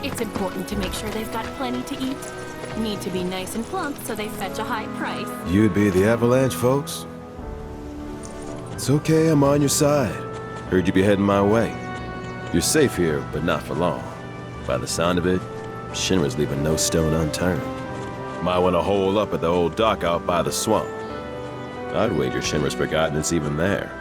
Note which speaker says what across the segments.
Speaker 1: It's important to make sure they've got plenty to eat. Need to be nice and plump so they fetch a high price.
Speaker 2: You'd be the Avalanche, folks? It's okay, I'm on your side. Heard you be heading my way. You're safe here, but not for long. By the sound of it, Shinra's leaving no stone unturned. Might want to hole up at the old dock out by the swamp. I'd wager Shinra's forgotten it's even there.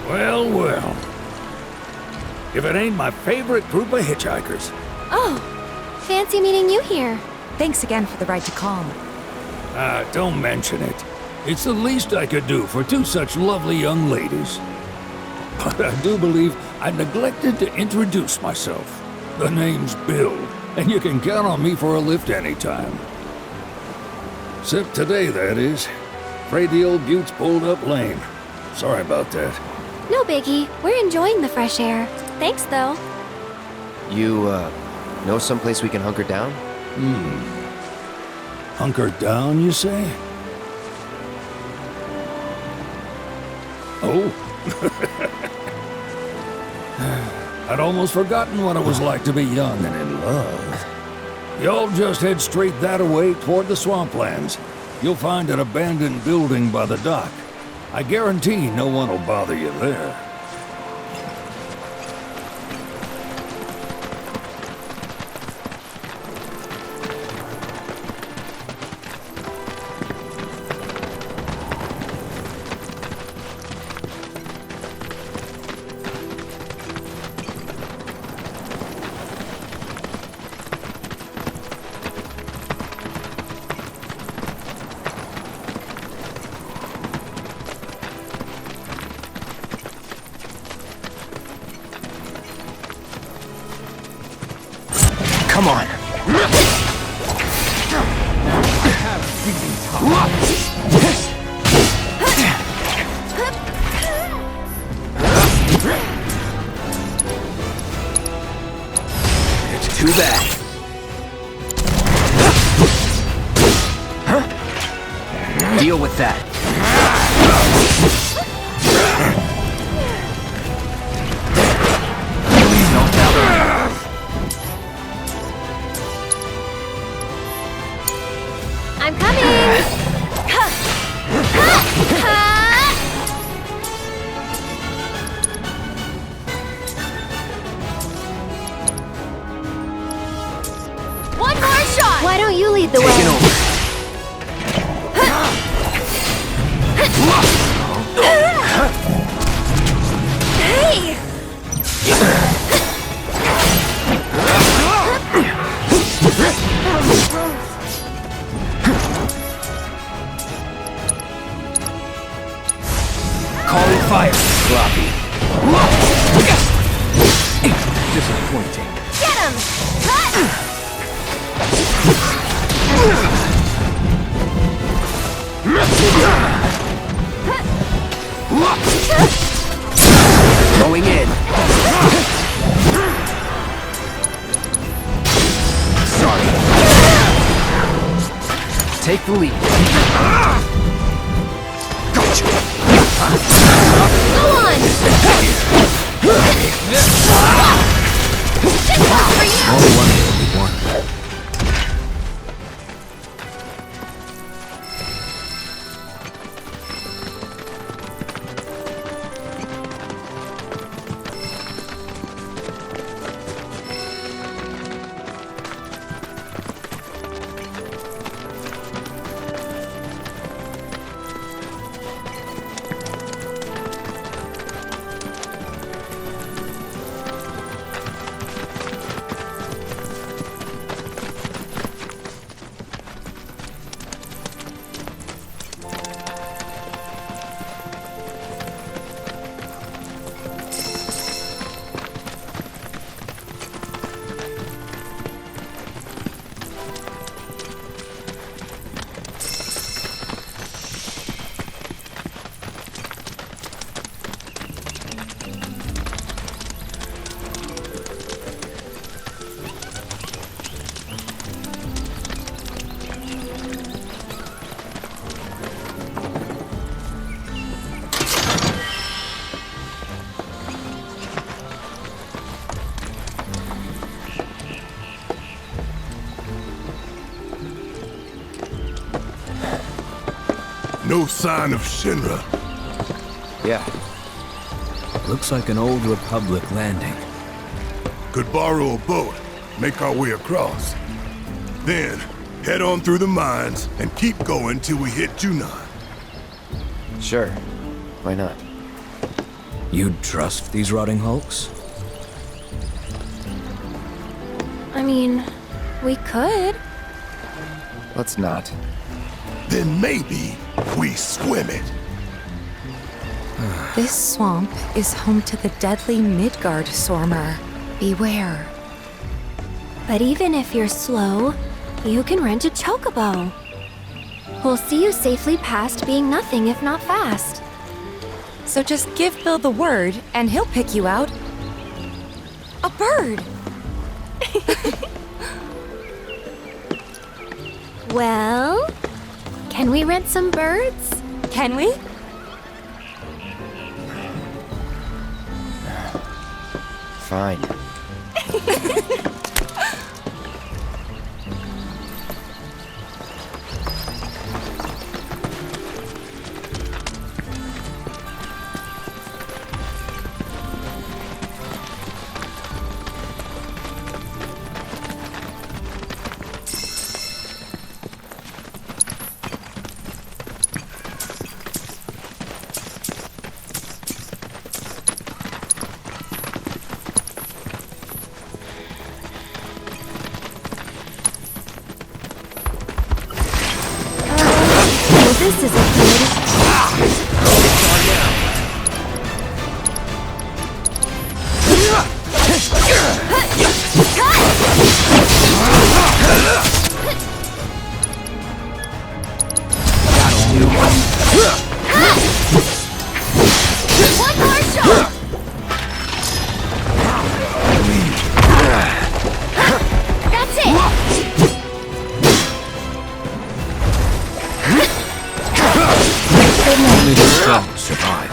Speaker 3: Well, well. If it ain't my favorite group of hitchhikers.
Speaker 4: Oh, fancy meeting you here.
Speaker 5: Thanks again for the ride to Calm.
Speaker 3: Don't mention it. It's the least I could do for two such lovely young ladies. But I do believe I neglected to introduce myself. The name's Bill, and you can count on me for a lift anytime. Except today, that is. Afraid the old bute's pulled up lame. Sorry about that.
Speaker 4: No biggie. We're enjoying the fresh air. Thanks, though.
Speaker 6: You, know someplace we can hunker down?
Speaker 3: Hunker down, you say? Oh. I'd almost forgotten what it was like to be young and in love. Y'all just head straight that-a-way toward the swamplands. You'll find an abandoned building by the dock. I guarantee no one will bother you there.
Speaker 6: Come on. It's too bad. Huh? Deal with that.
Speaker 4: I'm coming! One more shot! Why don't you lead the way?
Speaker 6: Taking over. Going in. Sorry. Take the lead. Gotcha.
Speaker 4: Go on! This one's for you!
Speaker 6: Only one will be one.
Speaker 7: No sign of Shinra.
Speaker 6: Yeah.
Speaker 8: Looks like an old Republic landing.
Speaker 7: Could borrow a boat, make our way across. Then, head on through the mines and keep going till we hit Junon.
Speaker 6: Sure. Why not?
Speaker 8: You'd trust these rotting hulks?
Speaker 4: I mean, we could.
Speaker 6: Let's not.
Speaker 7: Then maybe we swim it.
Speaker 5: This swamp is home to the deadly Midgard Sormer. Beware.
Speaker 4: But even if you're slow, you can rent a chocobo. We'll see you safely past being nothing if not fast.
Speaker 5: So just give Bill the word, and he'll pick you out. A bird!
Speaker 4: Well, can we rent some birds?
Speaker 5: Can we?
Speaker 6: Fine.
Speaker 4: This isn't good. One more shot! That's it!
Speaker 8: Only the strong survive.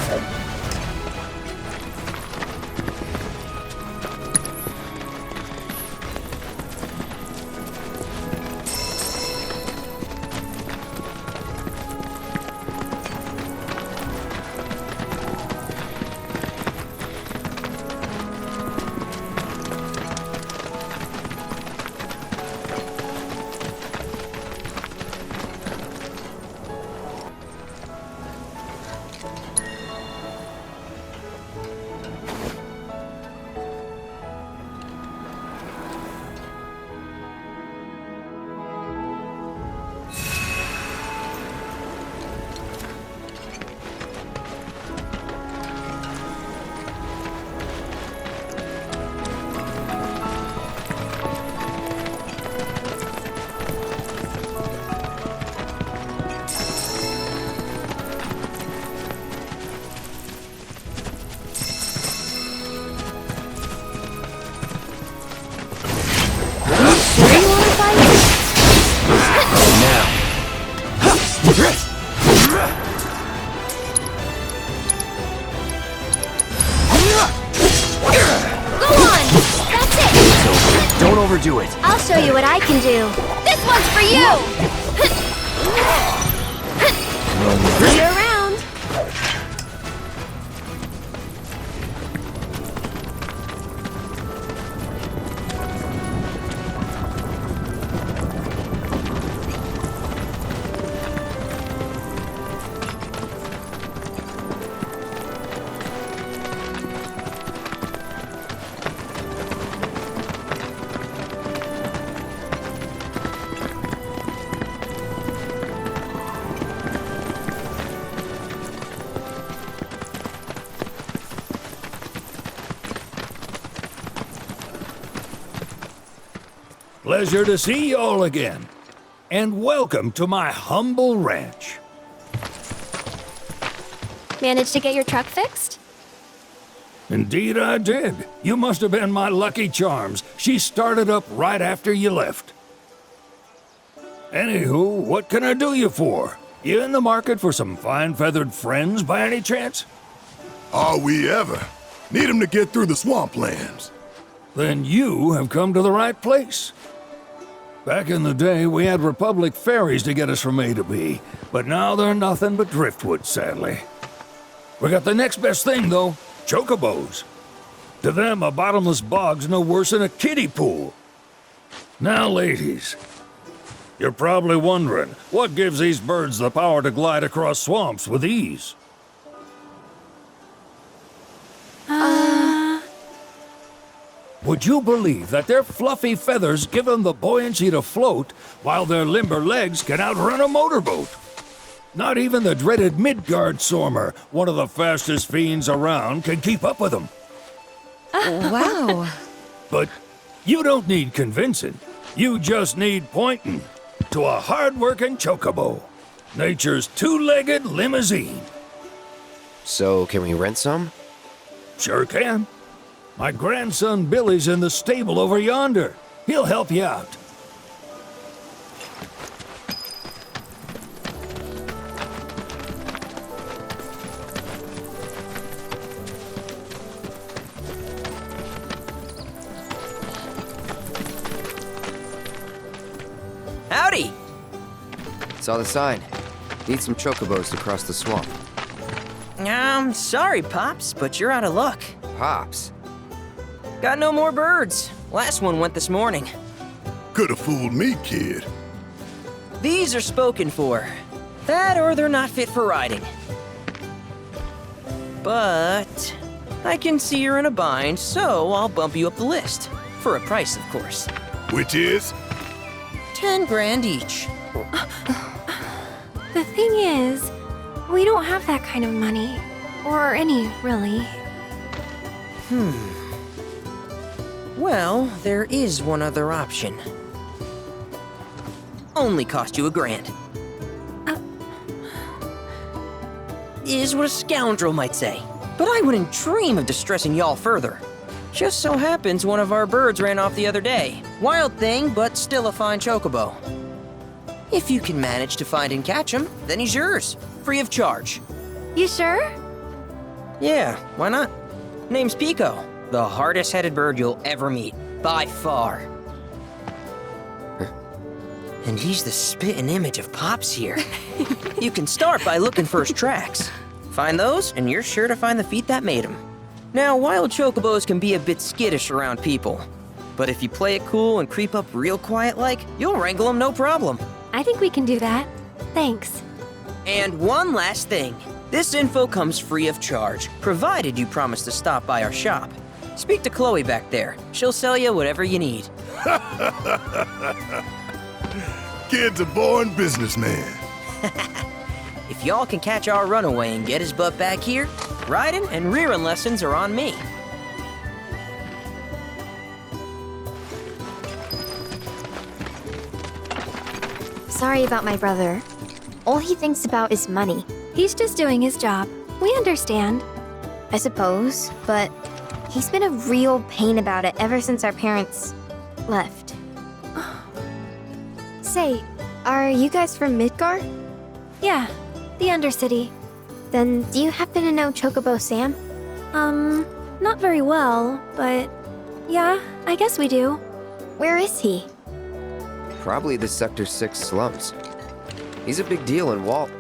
Speaker 4: Go on! That's it!
Speaker 6: Don't overdo it.
Speaker 4: I'll show you what I can do. This one's for you! See you around.
Speaker 3: Pleasure to see y'all again. And welcome to my humble ranch.
Speaker 4: Managed to get your truck fixed?
Speaker 3: Indeed I did. You must have been my lucky charms. She started up right after you left. Anywho, what can I do you for? You in the market for some fine feathered friends by any chance?
Speaker 7: Are we ever? Need 'em to get through the swamplands.
Speaker 3: Then you have come to the right place. Back in the day, we had Republic ferries to get us from A to B, but now they're nothing but driftwood, sadly. We got the next best thing, though, chocobos. To them, a bottomless bog's no worse than a kiddie pool. Now, ladies, you're probably wondering, what gives these birds the power to glide across swamps with ease? Would you believe that their fluffy feathers give them the buoyancy to float, while their limber legs can outrun a motorboat? Not even the dreaded Midgard Sormer, one of the fastest fiends around, can keep up with them.
Speaker 5: Wow.
Speaker 3: But you don't need convincing. You just need pointing to a hard-working chocobo. Nature's two-legged limousine.
Speaker 6: So, can we rent some?
Speaker 3: Sure can. My grandson Billy's in the stable over yonder. He'll help you out.
Speaker 9: Howdy!
Speaker 6: Saw the sign. Need some chocobos to cross the swamp.
Speaker 9: Sorry, Pops, but you're out of luck.
Speaker 6: Pops.
Speaker 9: Got no more birds. Last one went this morning.
Speaker 7: Could have fooled me, kid.
Speaker 9: These are spoken for. That or they're not fit for riding. But I can see you're in a bind, so I'll bump you up the list. For a price, of course.
Speaker 7: Which is?
Speaker 9: 10 grand each.
Speaker 4: The thing is, we don't have that kind of money. Or any, really.
Speaker 9: Well, there is one other option. Only cost you $1,000. Is what a scoundrel might say. But I wouldn't dream of distressing y'all further. Just so happens one of our birds ran off the other day. Wild thing, but still a fine chocobo. If you can manage to find and catch him, then he's yours. Free of charge.
Speaker 4: You sure?
Speaker 9: Yeah, why not? Name's Pico. The hardest-headed bird you'll ever meet, by far. And he's the spitting image of Pops here. You can start by looking for his tracks. Find those, and you're sure to find the feet that made him. Now, wild chocobos can be a bit skittish around people. But if you play it cool and creep up real quiet-like, you'll wrangle them no problem.
Speaker 4: I think we can do that. Thanks.
Speaker 9: And one last thing. This info comes free of charge, provided you promise to stop by our shop. Speak to Chloe back there. She'll sell you whatever you need.
Speaker 7: Kid's a born businessman.
Speaker 9: If y'all can catch our runaway and get his butt back here, riding and rearing lessons are on me.
Speaker 10: Sorry about my brother. All he thinks about is money,
Speaker 4: He's just doing his job. We understand.
Speaker 10: I suppose, but he's been a real pain about it ever since our parents left. Say, are you guys from Midgard?
Speaker 4: Yeah, the Undercity.
Speaker 10: Then do you happen to know Chocobo Sam?
Speaker 4: Not very well, but yeah, I guess we do.
Speaker 10: Where is he?
Speaker 6: Probably the Sector 6 slums. He's a big deal in Walt.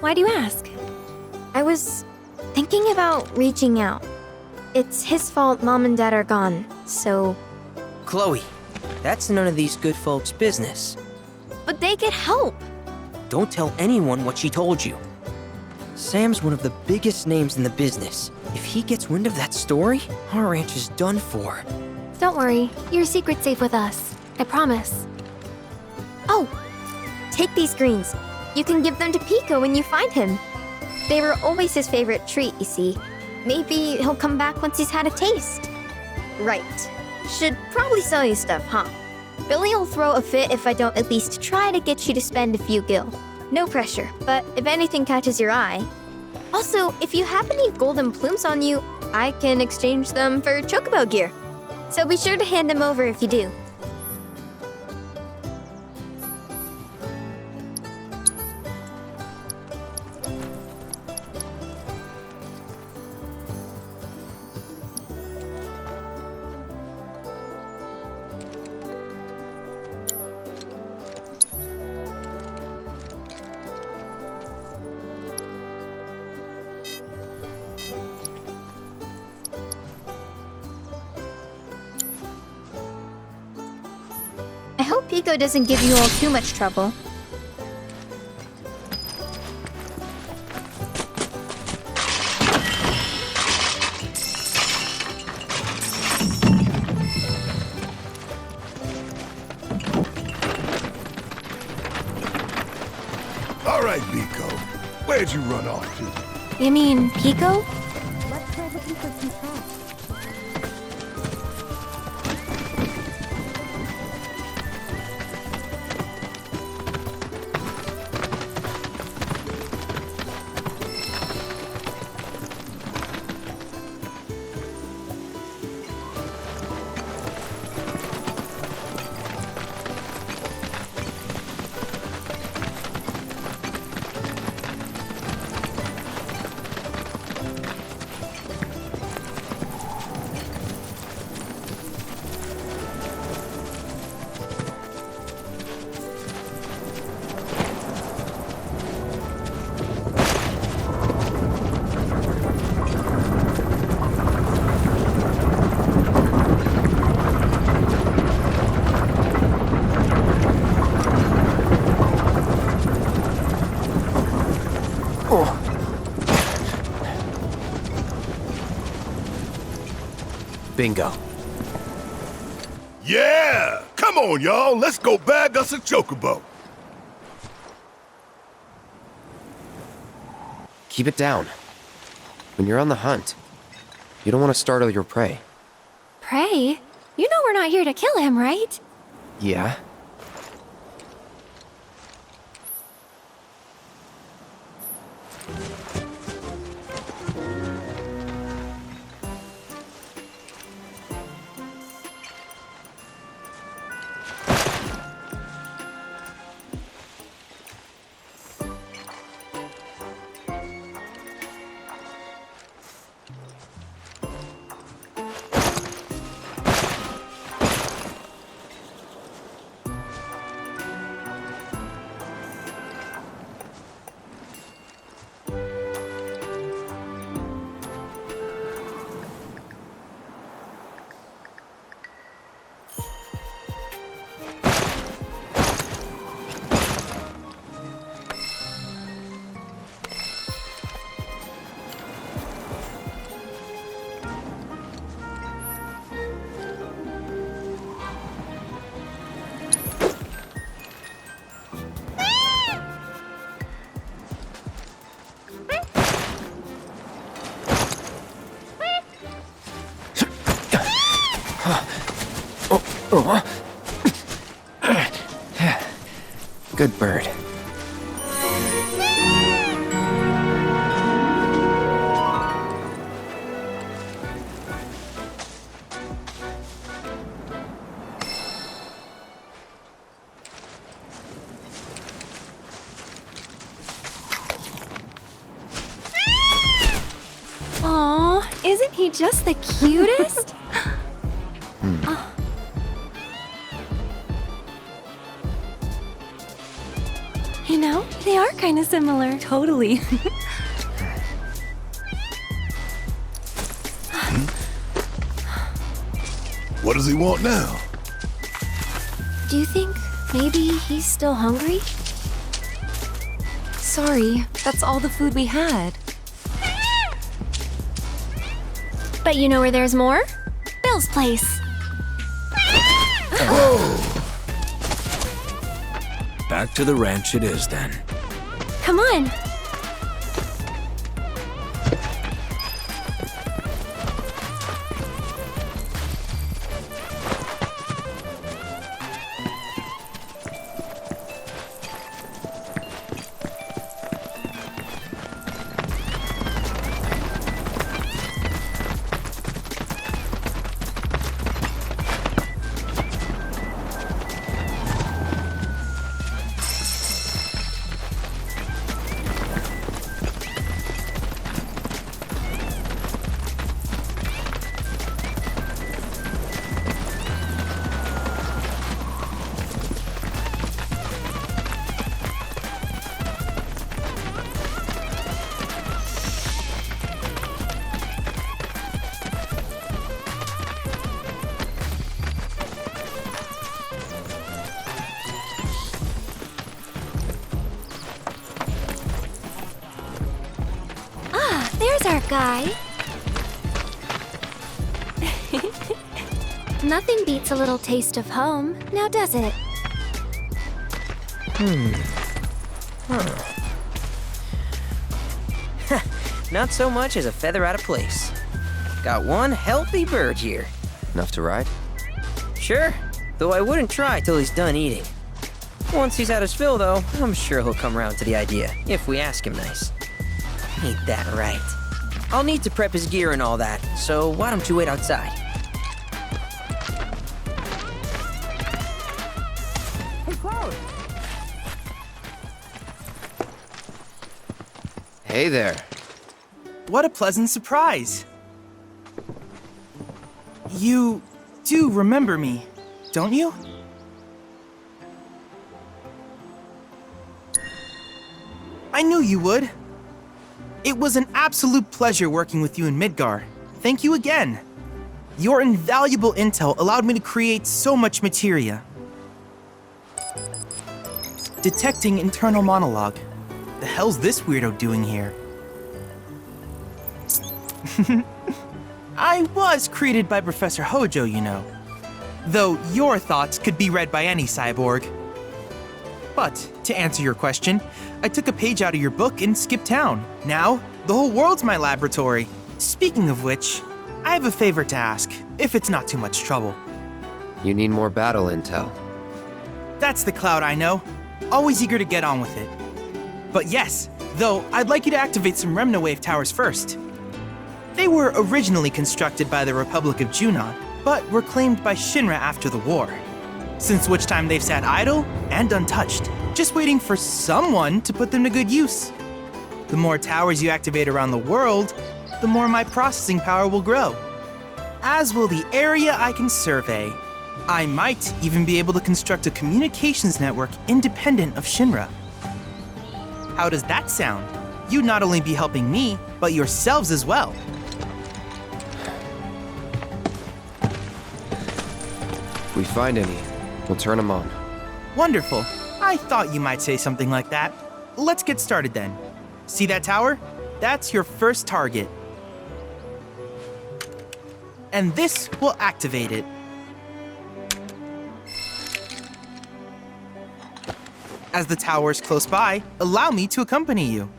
Speaker 4: Why do you ask?
Speaker 10: I was thinking about reaching out. It's his fault Mom and Dad are gone, so...
Speaker 9: Chloe, that's none of these good folks' business.
Speaker 10: But they get help!
Speaker 9: Don't tell anyone what she told you. Sam's one of the biggest names in the business. If he gets wind of that story, our ranch is done for.
Speaker 4: Don't worry, your secret's safe with us. I promise.
Speaker 10: Oh! Take these greens. You can give them to Pico when you find him. They were always his favorite treat, you see. Maybe he'll come back once he's had a taste. Right. Should probably sell you stuff, huh? Billy will throw a fit if I don't at least try to get you to spend a few gil. No pressure, but if anything catches your eye... Also, if you have any golden plumes on you, I can exchange them for Chocobo gear. So be sure to hand them over if you do. I hope Pico doesn't give you all too much trouble.
Speaker 7: All right, Pico. Where'd you run off to?
Speaker 4: You mean Pico?
Speaker 8: Bingo.
Speaker 7: Yeah! Come on, y'all. Let's go bag us a chocobo.
Speaker 6: Keep it down. When you're on the hunt, you don't want to startle your prey.
Speaker 4: Prey? You know we're not here to kill him, right?
Speaker 6: Yeah? Good bird.
Speaker 4: Isn't he just the cutest? Oh. You know, they are kind of similar.
Speaker 5: Totally.
Speaker 7: What does he want now?
Speaker 4: Do you think maybe he's still hungry?
Speaker 5: Sorry, that's all the food we had.
Speaker 4: But you know where there's more? Bill's place.
Speaker 8: Back to the ranch it is then.
Speaker 4: Come on. There's our guy. Nothing beats a little taste of home, now does it?
Speaker 9: Not so much as a feather out of place. Got one healthy bird here.
Speaker 6: Enough to ride?
Speaker 9: Sure, though I wouldn't try till he's done eating. Once he's had his fill, though, I'm sure he'll come around to the idea, if we ask him nice. Ain't that right? I'll need to prep his gear and all that, so why don't you wait outside?
Speaker 11: Hey, Cloud!
Speaker 6: Hey there.
Speaker 11: What a pleasant surprise! You do remember me, don't you? I knew you would. It was an absolute pleasure working with you in Midgar. Thank you again. Your invaluable intel allowed me to create so much materia. Detecting internal monologue. The hell's this weirdo doing here? I was created by Professor Hojo, you know. Though your thoughts could be read by any cyborg. But, to answer your question, I took a page out of your book and skipped town. Now, the whole world's my laboratory. Speaking of which, I have a favor to ask, if it's not too much trouble.
Speaker 6: You need more battle intel.
Speaker 11: That's the Cloud I know. Always eager to get on with it. But yes, though, I'd like you to activate some Remnawave towers first. They were originally constructed by the Republic of Junon, but were claimed by Shinra after the war. Since which time they've sat idle and untouched, just waiting for someone to put them to good use. The more towers you activate around the world, the more my processing power will grow. As will the area I can survey. I might even be able to construct a communications network independent of Shinra. How does that sound? You'd not only be helping me, but yourselves as well.
Speaker 6: If we find any, we'll turn them on.
Speaker 11: Wonderful. I thought you might say something like that. Let's get started then. See that tower? That's your first target. And this will activate it. As the tower is close by, allow me to accompany you.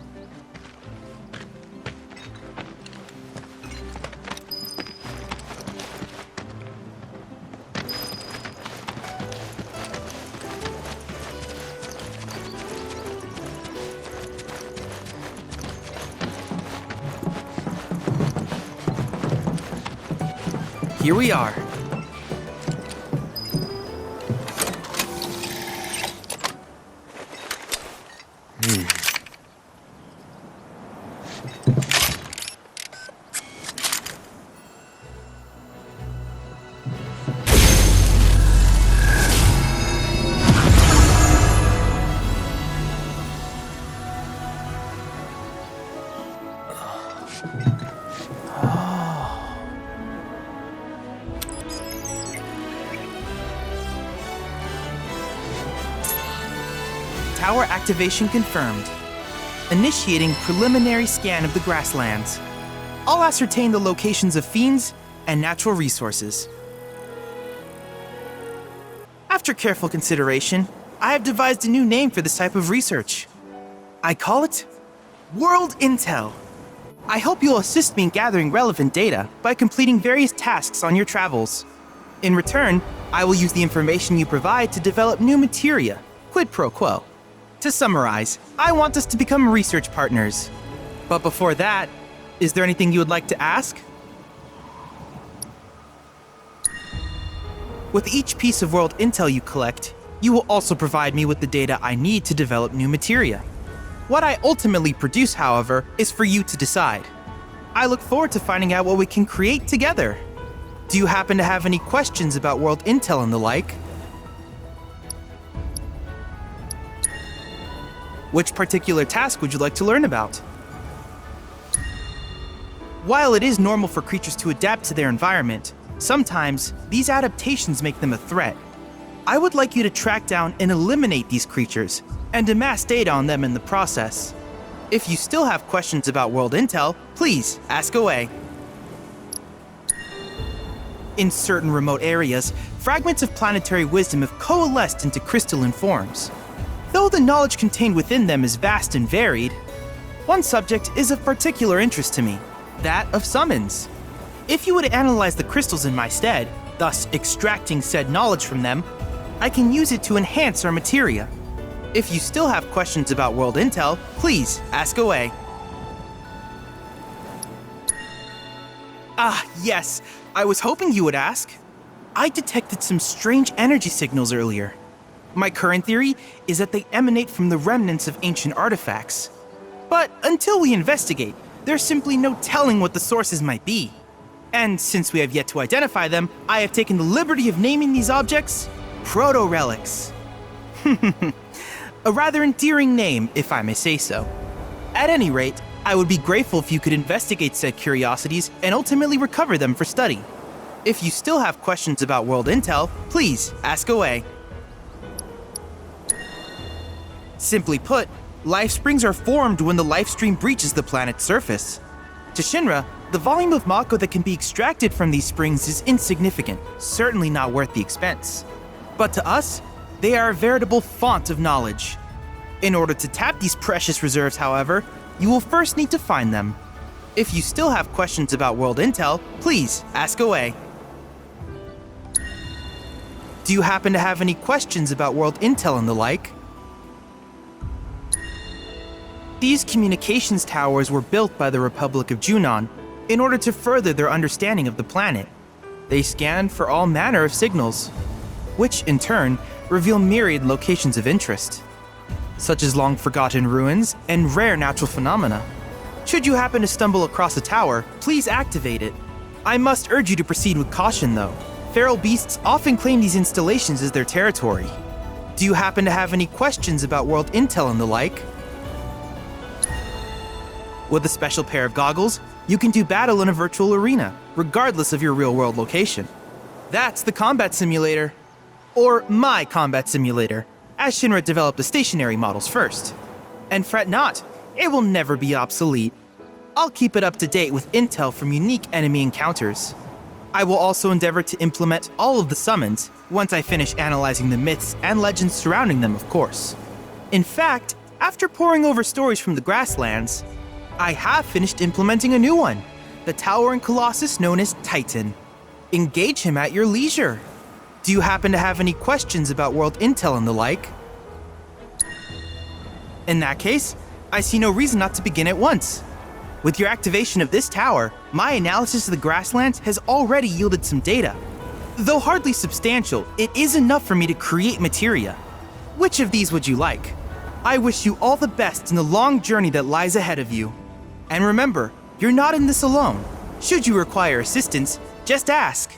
Speaker 11: Here we are. Tower activation confirmed. Initiating preliminary scan of the grasslands. I'll ascertain the locations of fiends and natural resources. After careful consideration, I have devised a new name for this type of research. I call it World Intel. I hope you'll assist me in gathering relevant data by completing various tasks on your travels. In return, I will use the information you provide to develop new materia, quid pro quo. To summarize, I want us to become research partners. But before that, is there anything you would like to ask? With each piece of world intel you collect, you will also provide me with the data I need to develop new materia. What I ultimately produce, however, is for you to decide. I look forward to finding out what we can create together. Do you happen to have any questions about world intel and the like? Which particular task would you like to learn about? While it is normal for creatures to adapt to their environment, sometimes these adaptations make them a threat. I would like you to track down and eliminate these creatures and amass data on them in the process. If you still have questions about world intel, please ask away. In certain remote areas, fragments of planetary wisdom have coalesced into crystalline forms. Though the knowledge contained within them is vast and varied, one subject is of particular interest to me, that of summons. If you would analyze the crystals in my stead, thus extracting said knowledge from them, I can use it to enhance our materia. If you still have questions about world intel, please ask away. Ah, yes, I was hoping you would ask. I detected some strange energy signals earlier. My current theory is that they emanate from the remnants of ancient artifacts. But until we investigate, there's simply no telling what the sources might be. And since we have yet to identify them, I have taken the liberty of naming these objects proto-relics. A rather endearing name, if I may say so. At any rate, I would be grateful if you could investigate said curiosities and ultimately recover them for study. If you still have questions about world intel, please ask away. Simply put, life springs are formed when the life stream breaches the planet's surface. To Shinra, the volume of Mako that can be extracted from these springs is insignificant, certainly not worth the expense. But to us, they are a veritable font of knowledge. In order to tap these precious reserves, however, you will first need to find them. If you still have questions about world intel, please ask away. Do you happen to have any questions about world intel and the like? These communications towers were built by the Republic of Junon in order to further their understanding of the planet. They scan for all manner of signals, which in turn reveal myriad locations of interest, such as long-forgotten ruins and rare natural phenomena. Should you happen to stumble across a tower, please activate it. I must urge you to proceed with caution though. Feral beasts often claim these installations as their territory. Do you happen to have any questions about world intel and the like? With a special pair of goggles, you can do battle in a virtual arena, regardless of your real-world location. That's the combat simulator. Or my combat simulator, as Shinra developed the stationary models first. And fret not, it will never be obsolete. I'll keep it up to date with intel from unique enemy encounters. I will also endeavor to implement all of the summons once I finish analyzing the myths and legends surrounding them, of course. In fact, after poring over stories from the grasslands, I have finished implementing a new one, the towering colossus known as Titan. Engage him at your leisure. Do you happen to have any questions about world intel and the like? In that case, I see no reason not to begin at once. With your activation of this tower, my analysis of the grasslands has already yielded some data. Though hardly substantial, it is enough for me to create materia. Which of these would you like? I wish you all the best in the long journey that lies ahead of you. And remember, you're not in this alone. Should you require assistance, just ask.